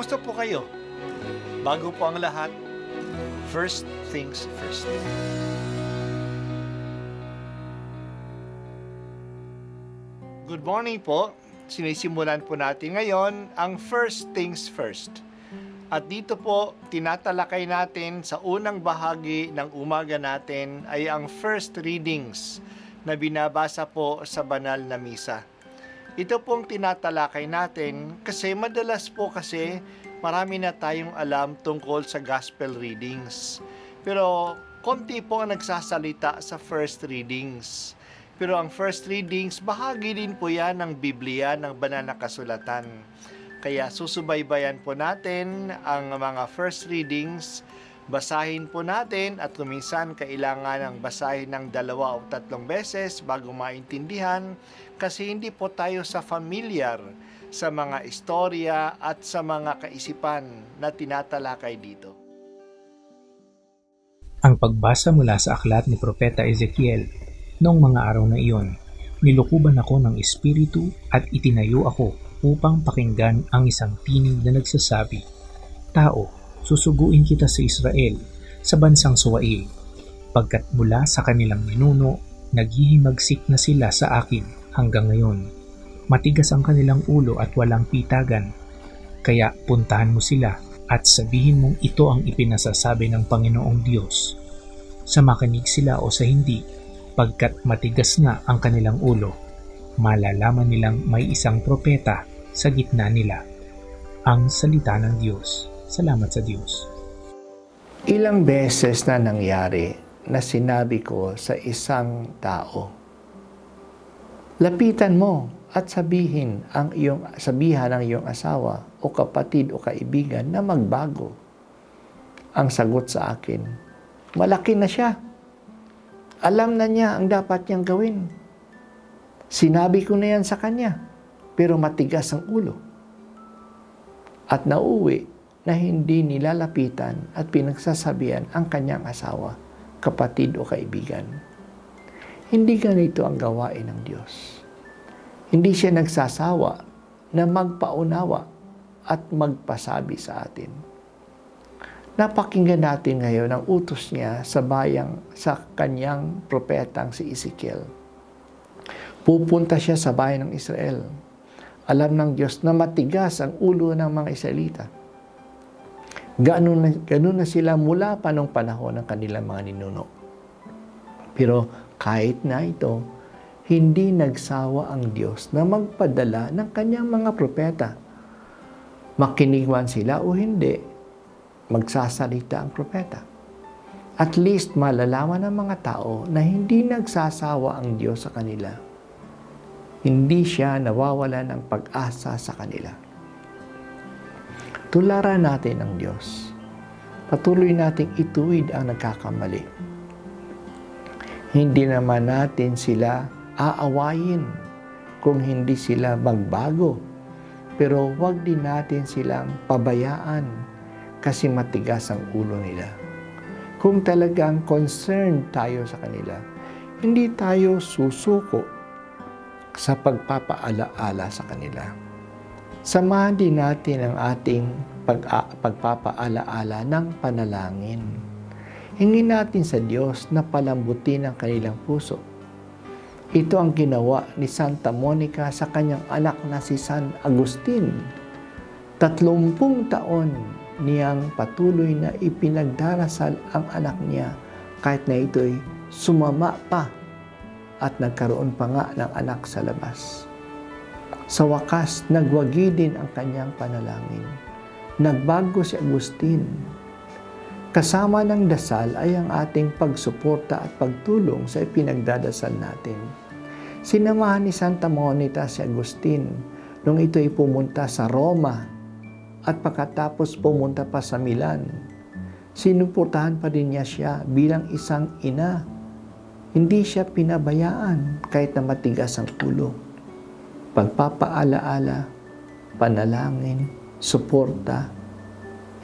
Kumusta po kayo? Bago po ang lahat, first things first. Good morning po. Sinisimulan po natin ngayon ang first things first. At dito po, tinatalakay natin sa unang bahagi ng umaga natin ay ang first readings na binabasa po sa banal na misa. Ito pong tinatalakay natin kasi madalas po kasi marami na tayong alam tungkol sa gospel readings. Pero konti po ang nagsasalita sa first readings. Pero ang first readings, bahagi din po yan ng Biblia, ng banal na kasulatan. Kaya susubaybayan po natin ang mga first readings, basahin po natin at kuminsan kailangan ng basahin ng 2 o 3 beses bago maintindihan kasi hindi po tayo familiar sa mga istorya at sa mga kaisipan na tinatalakay dito. Ang pagbasa mula sa aklat ni Propeta Ezekiel. Noong mga araw na iyon, nilukuban ako ng Espiritu at itinayo ako upang pakinggan ang isang tinig na nagsasabi, "Tao, susuguin kita sa Israel, sa bansang Suwail, pagkat mula sa kanilang ninuno, naghihimagsik na sila sa akin hanggang ngayon. Matigas ang kanilang ulo at walang pitagan. Kaya puntahan mo sila at sabihin mong ito ang ipinasasabi ng Panginoong Diyos. Sa makinig sila o sa hindi, pagkat matigas nga ang kanilang ulo, malalaman nilang may isang propeta sa gitna nila." Ang salita ng Diyos. Salamat sa Diyos. Ilang beses na nangyari na sinabi ko sa isang tao, lapitan mo at sabihan ng iyong asawa o kapatid o kaibigan na magbago. Ang sagot sa akin, malaki na siya. Alam na niya ang dapat niyang gawin. Sinabi ko na yan sa kanya, pero matigas ang ulo. At nauwi na hindi nilalapitan at pinagsasabihan ang kanyang asawa, kapatid o kaibigan. Hindi ganito ang gawain ng Diyos. Hindi siya nagsasawa na magpaunawa at magpasabi sa atin. Napakinggan natin ngayon ang utos niya sa kanyang propetang si Ezekiel. Pupunta siya sa bayan ng Israel. Alam ng Diyos na matigas ang ulo ng mga Israelita. Ganun na sila mula pa nung panahon ng kanilang mga ninuno. Pero kahit na ito, hindi nagsawa ang Diyos na magpadala ng kanyang mga propeta. Makinig man sila o hindi, magsasalita ang propeta. At least malalaman ng mga tao na hindi nagsasawa ang Diyos sa kanila. Hindi siya nawawala ng pag-asa sa kanila. Tularan natin ang Diyos. Patuloy nating ituwid ang nagkakamali. Hindi naman natin sila aawayin kung hindi sila magbago. Pero huwag din natin silang pabayaan kasi matigas ang ulo nila. Kung talagang concerned tayo sa kanila, hindi tayo susuko sa pagpapaalaala sa kanila. Samahan din natin ang ating pagpapaalaala ng panalangin. Hingin natin sa Diyos na palambutin ang kanilang puso. Ito ang ginawa ni Santa Monica sa kanyang anak na si San Agustin. 30 taon niyang patuloy na ipinagdarasal ang anak niya kahit na ito'y sumama pa at nagkaroon pa nga ng anak sa labas. Sa wakas, nagwagi din ang kanyang panalangin. Nagbago si Agustin. Kasama ng dasal ay ang ating pagsuporta at pagtulong sa ipinagdadasal natin. Sinamahan ni Santa Monica si Agustin nung ito'y pumunta sa Roma at pagkatapos pumunta pa sa Milan. Sinuportahan pa din niya siya bilang isang ina. Hindi siya pinabayaan kahit na matigas ang ulo. Pagpapaalaala, panalangin, suporta,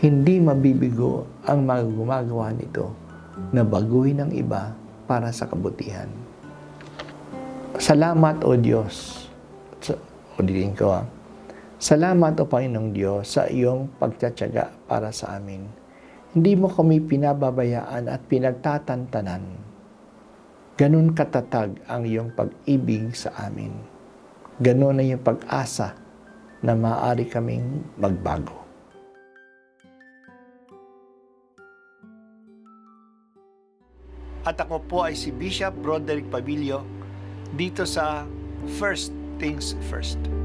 hindi mabibigo ang mga gumagawa nito na baguhin ang iba para sa kabutihan. Salamat o Diyos. Ulitin ko Salamat o Panginoong Diyos sa iyong pagtsatsaga para sa amin. Hindi mo kami pinababayaan at pinagtatantanan. Ganun katatag ang iyong pag-ibig sa amin. Ganun na iyong pag-asa na maaari kaming magbago. At ako po ay si Bishop Broderick Pabilio dito sa First Things First.